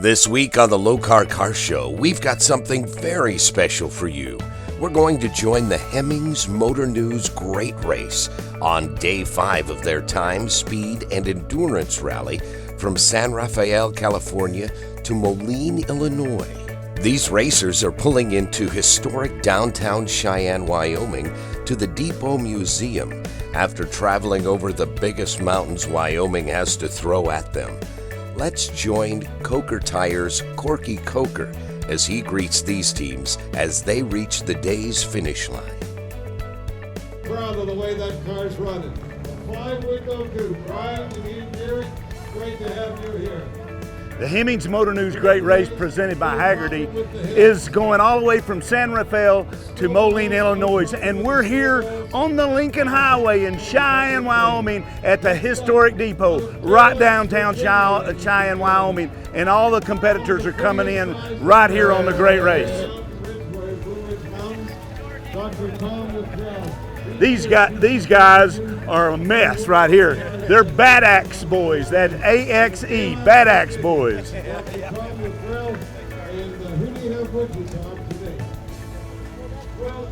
This week on the Lokar Car Show, we've got something very special for you. We're going to join the Hemmings Motor News Great Race on day 5 of their time, speed, and endurance rally from San Rafael, California to Moline, Illinois. These racers are pulling into historic downtown Cheyenne, Wyoming to the Depot Museum after traveling over the biggest mountains Wyoming has to throw at them. Let's join Coker Tire's Corky Coker as he greets these teams as they reach the day's finish line. Proud of the way that car's running. A 5-window coupe. Brian, you Derek, great to have you here. The Hemmings Motor News Great Race presented by Haggerty is going all the way from San Rafael to Moline, Illinois, and we're here on the Lincoln Highway in Cheyenne, Wyoming at the historic depot right downtown Cheyenne, Wyoming, and all the competitors are coming in right here on the Great Race. These guys are a mess right here. They're Bad Axe boys. That A-X-E, Bad Axe boys. Well,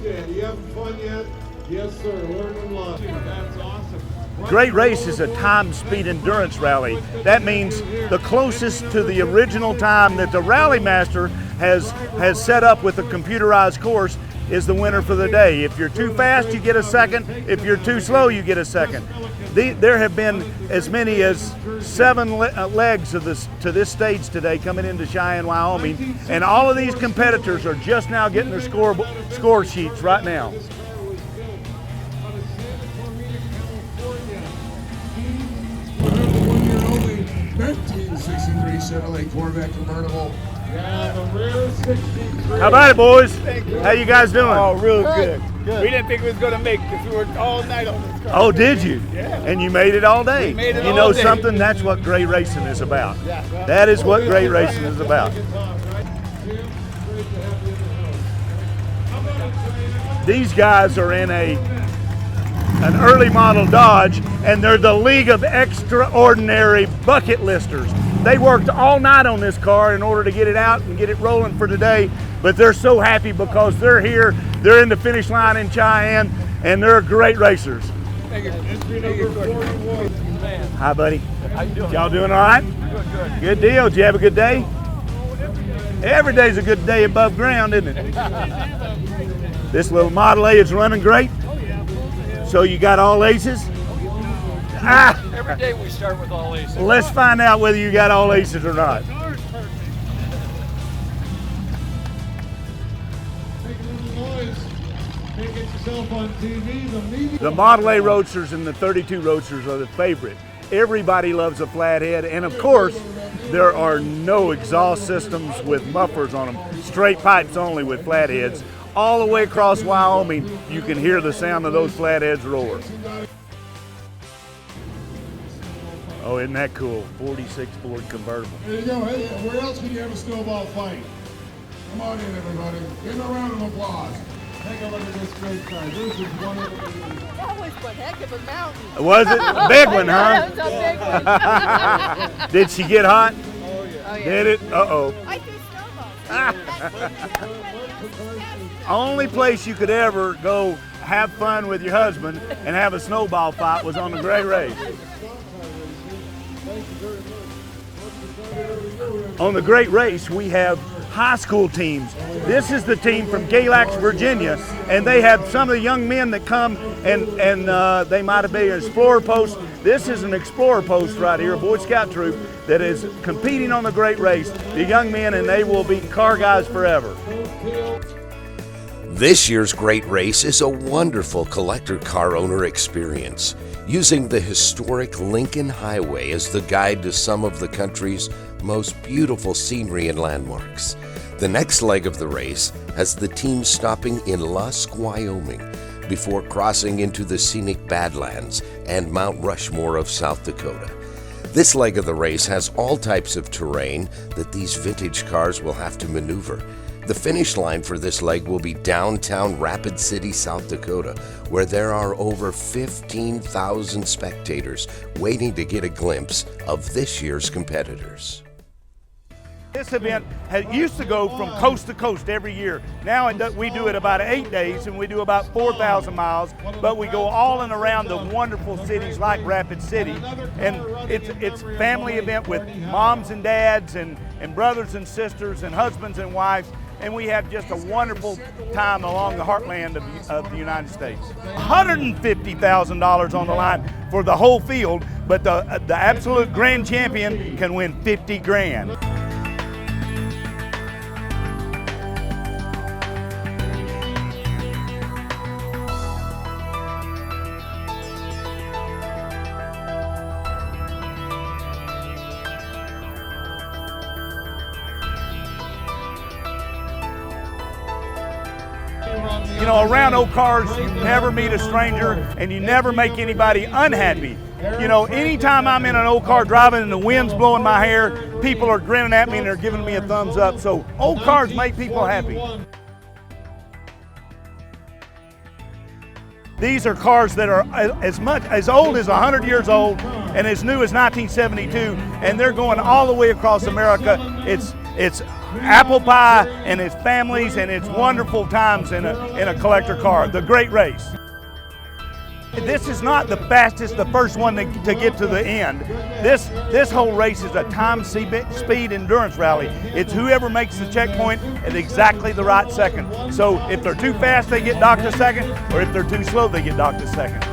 Jan, you having fun yet? Yes, sir. Learning a lot. That's awesome. Great Race is a time, speed, endurance rally. That means the closest to the original time that the rally master has set up with a computerized course is the winner for the day. If you're too fast, you get a second. If you're too slow, you get a second. There have been as many as 7 legs of to this stage today coming into Cheyenne, Wyoming, and all of these competitors are just now getting their score sheets right now. Chevrolet Corvette convertible. Yeah, the rear 63. How about it, boys? How you guys doing? Oh, real good. Good. We didn't think we was going to make it because we worked all night on this car. Oh, did you? Yeah. And you made it all day. We made it you all know day. something? That's what great racing is about. Yeah. That is what great racing is about. These guys are in an early model Dodge, and they're the League of Extraordinary Bucket Listers. They worked all night on this car in order to get it out and get it rolling for today, but they're so happy because they're here, they're in the finish line in Cheyenne, and they're great racers. Thank you. Hi, buddy. How you doing? Y'all doing all right? Good. Good deal. Did you have a good day? Every day's a good day above ground, isn't it? This little Model A is running great. So you got all aces? Every day we start with all aces. Let's find out whether you got all aces or not. The Model A Roadsters and the 32 Roadsters are the favorite. Everybody loves a flathead, and of course, there are no exhaust systems with mufflers on them. Straight pipes only with flatheads. All the way across Wyoming, you can hear the sound of those flatheads roar. Oh, isn't that cool? 46 Ford convertible. There you go. Hey, where else can you have a snowball fight? Come on in, everybody. Give them a round of applause. Take a look at this great car. This is one of the... That was one heck of a mountain. Was it? A big one, huh? That was a big one. Did she get hot? Oh, yeah. Did it? Uh-oh. I threw snowballs. Only place you could ever go have fun with your husband and have a snowball fight was on the Great Race. On the Great Race, we have high school teams. This is the team from Galax, Virginia, and they have some of the young men that come and they might have been an Explorer Post. This is an Explorer Post right here, a Boy Scout troop that is competing on the Great Race. The young men, and they will be car guys forever. This year's Great Race is a wonderful collector car owner experience, using the historic Lincoln Highway as the guide to some of the country's most beautiful scenery and landmarks. The next leg of the race has the team stopping in Lusk, Wyoming, before crossing into the scenic Badlands and Mount Rushmore of South Dakota. This leg of the race has all types of terrain that these vintage cars will have to maneuver. The finish line for this leg will be downtown Rapid City, South Dakota, where there are over 15,000 spectators waiting to get a glimpse of this year's competitors. This event used to go from coast to coast every year. Now we do it about 8 days, and we do about 4,000 miles, but we go all and around the wonderful cities like Rapid City. And it's a family event with moms and dads and brothers and sisters and husbands and wives, and we have just a wonderful time along the heartland of the United States. $150,000 on the line for the whole field, but the absolute grand champion can win 50 grand. You know, around Lokars, you never meet a stranger and you never make anybody unhappy. You know, anytime I'm in an Lokar driving and the wind's blowing my hair, people are grinning at me and they're giving me a thumbs up. So Lokars make people happy. These are cars that are as old as 100 years old and as new as 1972, and they're going all the way across America. It's apple pie and it's families and it's wonderful times in a collector car. The great race. This is not the fastest, the first one to get to the end. This whole race is a time, speed, endurance rally. It's whoever makes the checkpoint at exactly the right second. So if they're too fast, they get docked a second, or if they're too slow, they get docked a second.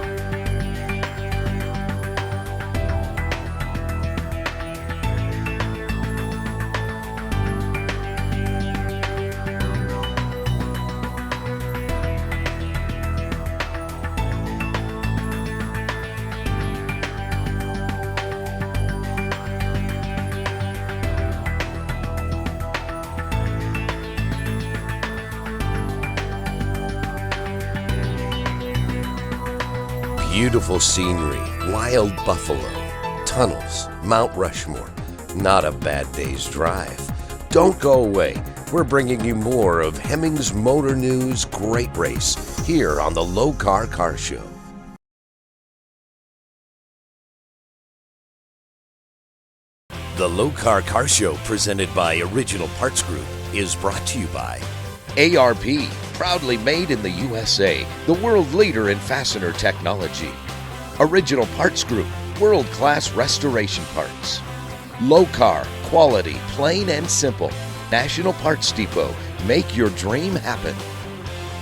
Beautiful scenery, wild buffalo, tunnels, Mount Rushmore. Not a bad day's drive. Don't go away. We're bringing you more of Hemmings Motor News Great Race here on the Lokar Car Show. The Lokar Car Show, presented by Original Parts Group, is brought to you by ARP, proudly made in the USA, the world leader in fastener technology. Original Parts Group, world-class restoration parts. Lokar, quality, plain and simple. National Parts Depot, make your dream happen.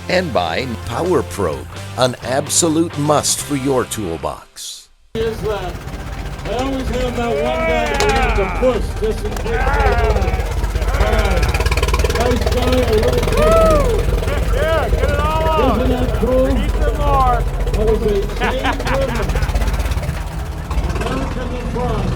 And by Power Probe, an absolute must for your toolbox. Here's that. I always have that one guy who has to push just in case nice guy, a little pushy. Yeah, get it all off. Isn't that cool? Keep them more. That was a Cheyenne woman. American in front.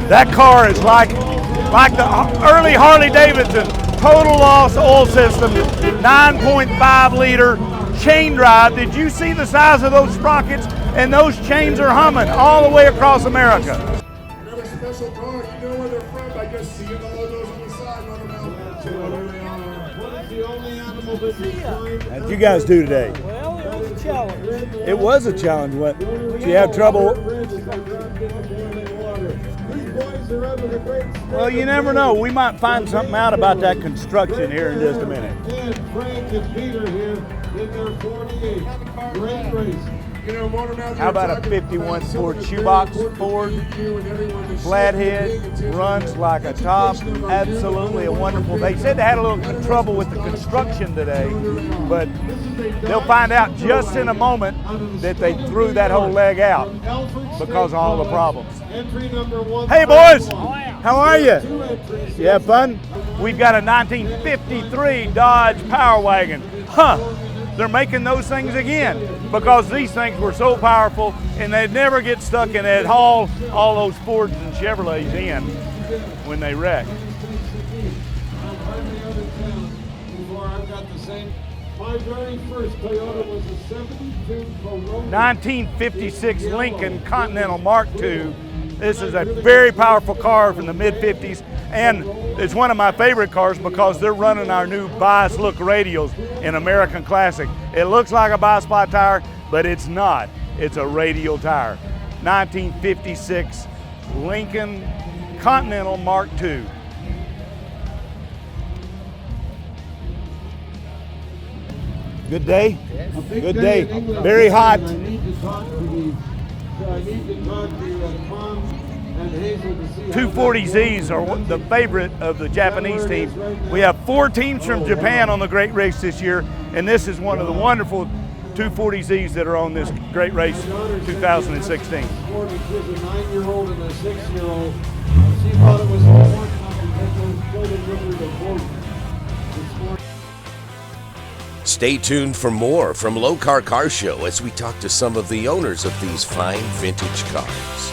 That car is like the early Harley Davidson, total loss oil system, 9.5 liter chain drive. Did you see the size of those sprockets? And those chains are humming all the way across America. Another special car, you know where they're from by just seeing the logos on the side. Let them know. What is the only animal that you find? How did you guys do today? Well, it was a challenge. It was a challenge. What? Did you have trouble? Well, you never know. We might find something out about that construction here in just a minute. And Frank and Peter here in their 48. Great race. You know, How about a 51 Ford shoebox Ford? Flathead, runs like a top. Absolutely a wonderful. They said they had a little trouble with the construction today, but they'll find out just in a moment that they threw that whole leg out because of all the problems. Entry number 1. Hey boys, how are you? You have fun? We've got a 1953 Dodge Power Wagon. They're making those things again because these things were so powerful and they'd never get stuck and they'd haul all those Fords and Chevrolets in when they wrecked. My very first Toyota was a 72 Corolla. 1956 Lincoln Continental Mark II. This is a very powerful car from the mid-50s. And it's one of my favorite cars because they're running our new Bias Look radials in American Classic. It looks like a bi-spot tire, but it's not. It's a radial tire. 1956 Lincoln Continental Mark II. Good day? Good day. Very hot. I need to talk to Tom and Hazel to see 240Zs are the favorite of the Japanese team. We have 4 teams from Japan on the Great Race this year, and this is one of the wonderful 240Zs that are on this Great Race 2016. She's a 9-year-old and a 6-year-old. She thought it was important because those children with her to vote this morning. Stay tuned for more from Lokar Car Show as we talk to some of the owners of these fine vintage cars.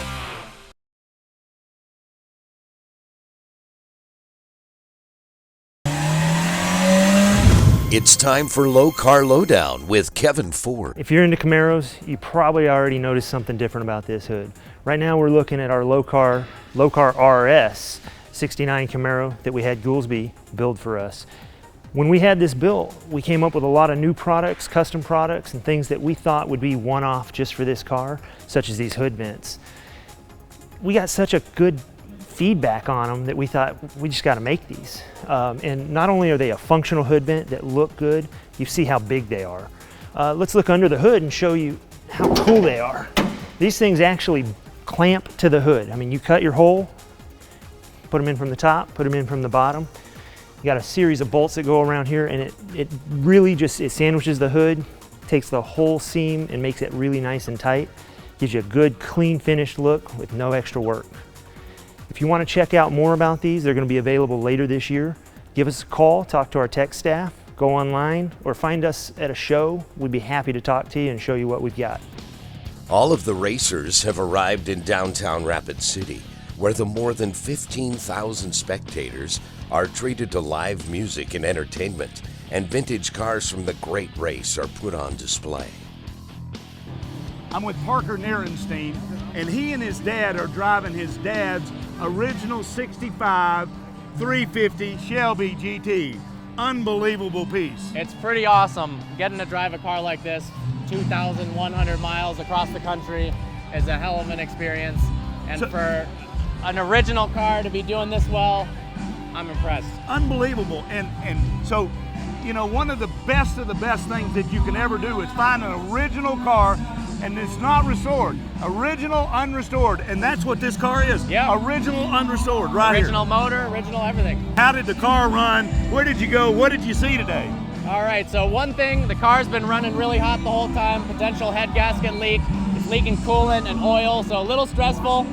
It's time for Lokar Lowdown with Kevin Ford. If you're into Camaros, you probably already noticed something different about this hood. Right now we're looking at our Lokar RS 69 Camaro that we had Goolsby build for us. When we had this built, we came up with a lot of new products, custom products, and things that we thought would be one-off just for this car, such as these hood vents. We got such a good feedback on them that we thought we just got to make these. And not only are they a functional hood vent that look good, you see how big they are. Let's look under the hood and show you how cool they are. These things actually clamp to the hood. I mean, you cut your hole, put them in from the top, put them in from the bottom. You got a series of bolts that go around here, and it really just, it sandwiches the hood, takes the whole seam and makes it really nice and tight. Gives you a good, clean, finished look with no extra work. If you want to check out more about these, they're going to be available later this year. Give us a call, talk to our tech staff, go online, or find us at a show. We'd be happy to talk to you and show you what we've got. All of the racers have arrived in downtown Rapid City, where the more than 15,000 spectators are treated to live music and entertainment, and vintage cars from the Great Race are put on display. I'm with Parker Nierenstein, and he and his dad are driving his dad's original 65 350 Shelby GT. Unbelievable piece. It's pretty awesome. Getting to drive a car like this, 2,100 miles across the country, is a hell of an experience. And for an original car to be doing this well, I'm impressed. Unbelievable. And so, you know, one of the best things that you can ever do is find an original car, and it's not restored. Original, unrestored, and that's what this car is. Yeah. Original, unrestored, right Original here. motor, original everything. How did the car run? Where did you go? What did you see today? All right, so one thing, the car's been running really hot the whole time. Potential head gasket leak. It's leaking coolant and oil, so a little stressful.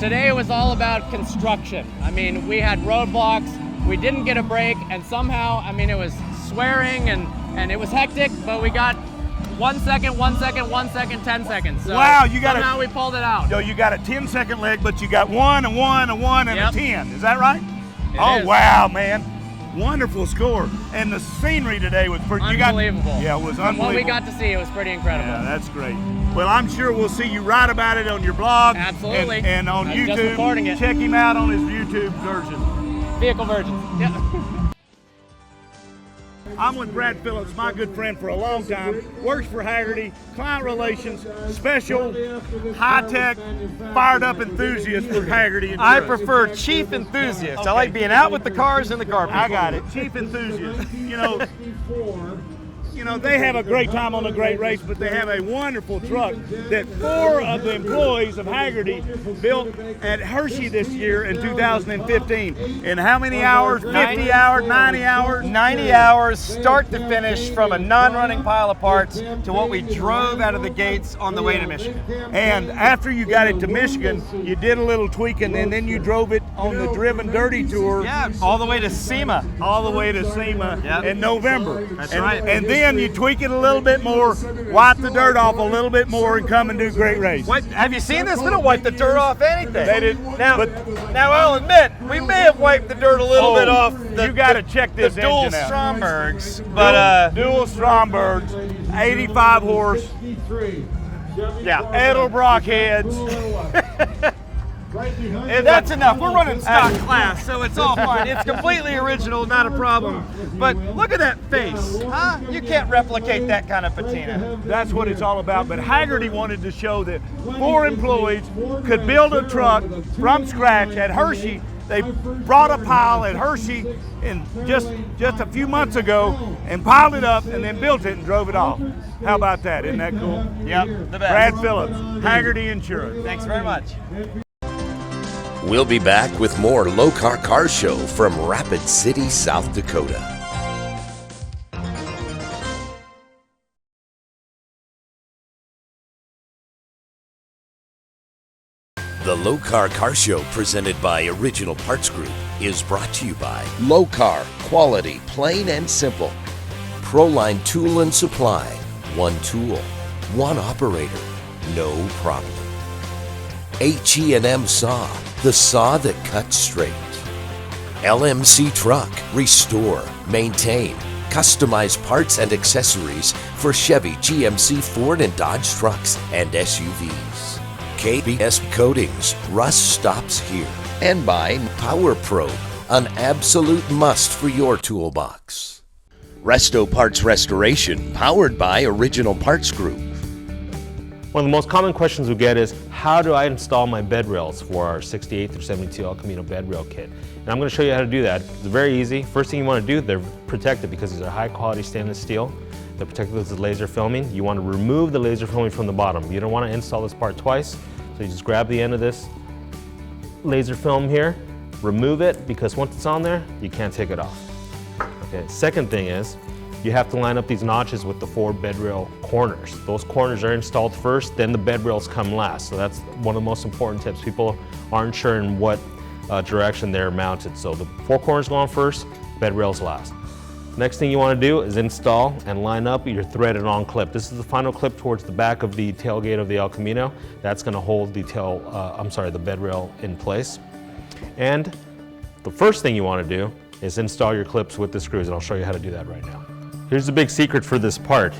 Today was all about construction. I mean, we had roadblocks, we didn't get a break, and somehow, I mean, it was swearing and it was hectic, but we got 1 second, 1 second, 1 second, 10 seconds. So wow, you got somehow we pulled it out. So you got a 10-second leg, but you got 1 and 1 and 1 and Yep. a 10. Is that right? It is. Wow, man. Wonderful score. And the scenery today was pretty Unbelievable. Yeah, it was From unbelievable. what we got to see, it was pretty incredible. Yeah, that's great. Well, I'm sure we'll see you write about it on your blog. Absolutely. And on I'm YouTube. just recording it. Check him out on his YouTube version. Vehicle virgins. Yeah. I'm with Brad Phillips, my good friend for a long time. Works for Haggerty, client relations, special, high-tech, fired-up enthusiast for Haggerty. I prefer chief enthusiast. Okay. I like being out with the cars and the car people. I got it. Chief enthusiast. You know, they have a great time on the Great Race, but they have a wonderful truck that 4 of the employees of Haggerty built at Hershey this year in 2015. In how many hours? 50 hours, 90 hours? 90 hours, start to finish, from a non-running pile of parts to what we drove out of the gates on the way to Michigan. And after you got it to Michigan, you did a little tweaking, and then you drove it on the Driven Dirty Tour. Yeah, all the way to SEMA. All the way to SEMA Yep. in November. That's and, right. And then you tweak it a little bit more, wipe the dirt off a little bit more, and come and do Great Race. Have you seen this? We don't wipe the dirt off anything. They did, Now I'll admit, we may have wiped the dirt a little bit off you got to check this the dual engine out. Strombergs, but dual Strombergs, 85 horse. Yeah, Edelbrock heads. That's enough. We're running stock class, so it's all fine. It's completely original, not a problem. But look at that face, huh? You can't replicate that kind of patina. That's what it's all about. But Haggerty wanted to show that 4 employees could build a truck from scratch at Hershey. They brought a pile at Hershey in just a few months ago and piled it up and then built it and drove it off. How about that? Isn't that cool? Yep, the best. Brad Phillips, Haggerty Insurance. Thanks very much. We'll be back with more Lokar Car Show from Rapid City, South Dakota. The Lokar Car Show, presented by Original Parts Group, is brought to you by Lokar, quality, plain and simple. Proline Tool and Supply, one tool, one operator, no problem. HE&M Saw, the saw that cuts straight. LMC Truck, restore, maintain, customize parts and accessories for Chevy, GMC, Ford, and Dodge trucks and SUVs. KBS Coatings, rust stops here. And by Power Probe, an absolute must for your toolbox. Resto Parts Restoration, powered by Original Parts Group. One of the most common questions we get is, how do I install my bed rails for our 68 through 72 El Camino bed rail kit? And I'm going to show you how to do that. It's very easy. First thing you want to do, they're protected because these are high quality stainless steel. They're protected with laser filming. You want to remove the laser filming from the bottom. You don't want to install this part twice. So you just grab the end of this laser film here, remove it, because once it's on there, you can't take it off. Okay. Second thing is, you have to line up these notches with the 4 bed rail corners. Those corners are installed first, then the bed rails come last. So that's one of the most important tips. People aren't sure in what direction they're mounted. So the 4 corners go on first, bed rails last. Next thing you want to do is install and line up your threaded on clip. This is the final clip towards the back of the tailgate of the El Camino. That's going to hold the the bed rail in place. And the first thing you want to do is install your clips with the screws, and I'll show you how to do that right now. Here's the big secret for this part.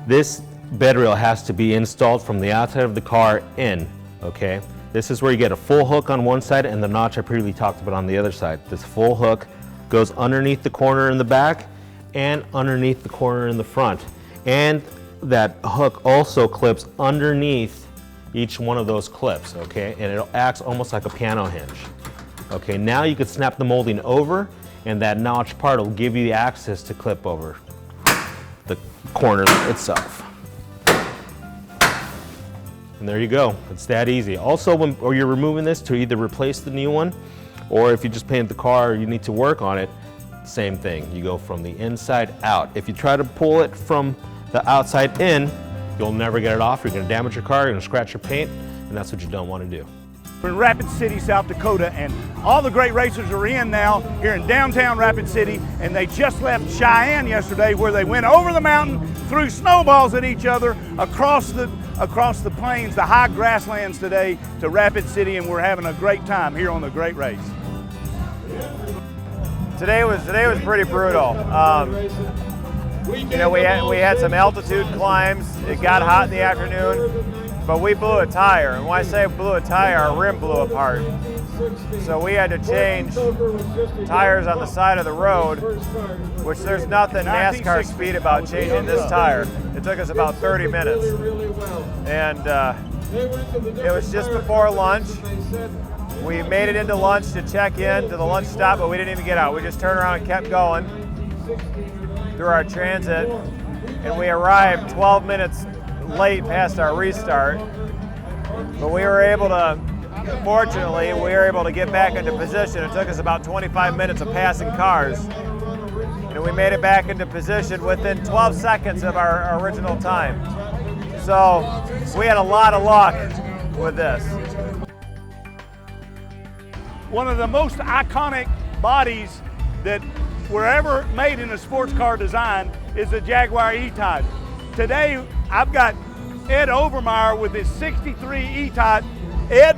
This bed rail has to be installed from the outside of the car in, okay? This is where you get a full hook on one side and the notch I previously talked about on the other side. This full hook goes underneath the corner in the back and underneath the corner in the front. And that hook also clips underneath each one of those clips, okay? And it acts almost like a piano hinge. Okay, now you can snap the molding over, and that notch part will give you the access to clip over the corner itself. And there you go, it's that easy. Also, when you're removing this to either replace the new one, or if you just painted the car, you need to work on it, same thing. You go from the inside out. If you try to pull it from the outside in, you'll never get it off. You're gonna damage your car, you're gonna scratch your paint, and that's what you don't wanna do. We're in Rapid City, South Dakota, and all the great racers are in now here in downtown Rapid City, and they just left Cheyenne yesterday, where they went over the mountain, threw snowballs at each other across the plains, the high grasslands today to Rapid City, and we're having a great time here on the Great Race. Today was pretty brutal. You know, we had some altitude climbs. It got hot in the afternoon. But we blew a tire, and when I say blew a tire, our rim blew apart. So we had to change tires on the side of the road, which there's nothing NASCAR speed about changing this tire. It took us about 30 minutes. And it was just before lunch. We made it into lunch to check in to the lunch stop, but we didn't even get out. We just turned around and kept going through our transit, and we arrived 12 minutes late past our restart, but we were able to, fortunately, we were able to get back into position. It took us about 25 minutes of passing cars, and we made it back into position within 12 seconds of our original time. So we had a lot of luck with this. One of the most iconic bodies that were ever made in a sports car design is the Jaguar E-Type. Today, I've got Ed Overmeyer with his 63 E-Type. Ed,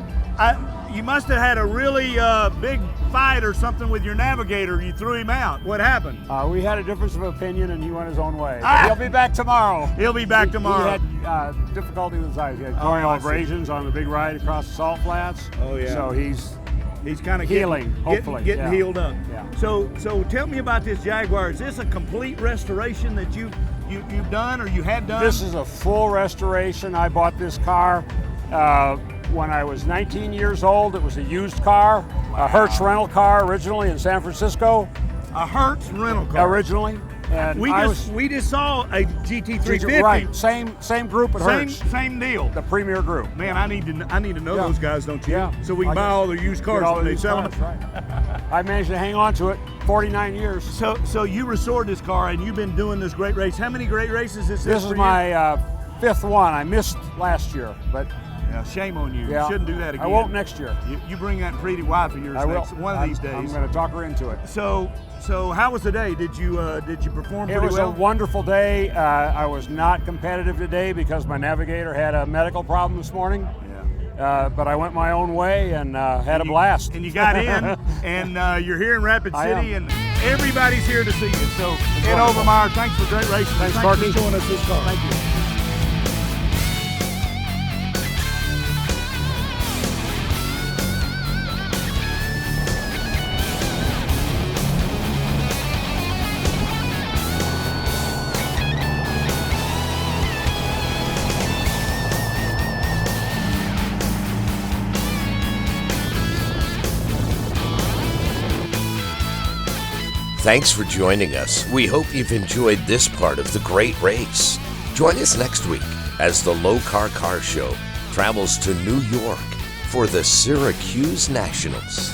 You must have had a really big fight or something with your navigator. You threw him out. What happened? We had a difference of opinion, and he went his own way. Ah! He'll be back tomorrow. He'll be back tomorrow. He had difficulty with his eyes. He had corneal abrasions on the big ride across the salt flats. Oh, yeah. So he's kind of healing, hopefully. Getting healed up. Yeah. So tell me about this Jaguar. Is this a complete restoration that you've done or you had done? This is a full restoration. I bought this car when I was 19 years old. It was a used car, a Hertz rental car originally in San Francisco. A Hertz rental car? Originally. And we just saw a GT350. Right, same group at Hertz. Same deal. The premier group. Man, I need to know those guys, don't you? Yeah. So we can buy all their used cars when they sell them. Right. I managed to hang on to it 49 years. So you restored this car and you've been doing this great race. How many great races is this? This is my fifth one. I missed last year, but yeah, shame on you. Yeah. You shouldn't do that again. I won't next year. You bring that pretty wife of yours one of these days. I'm going to talk her into it. So how was the day? Did you perform pretty well? It was a wonderful day. I was not competitive today because my navigator had a medical problem this morning. Yeah. But I went my own way and had a blast. And you got in, and you're here in Rapid City, and everybody's here to see you. So Ed Overmeyer, thanks for great racing. Thanks for showing us this car. Thank you. Thanks for joining us. We hope you've enjoyed this part of the great race. Join us next week as the Lokar Car Show travels to New York for the Syracuse Nationals.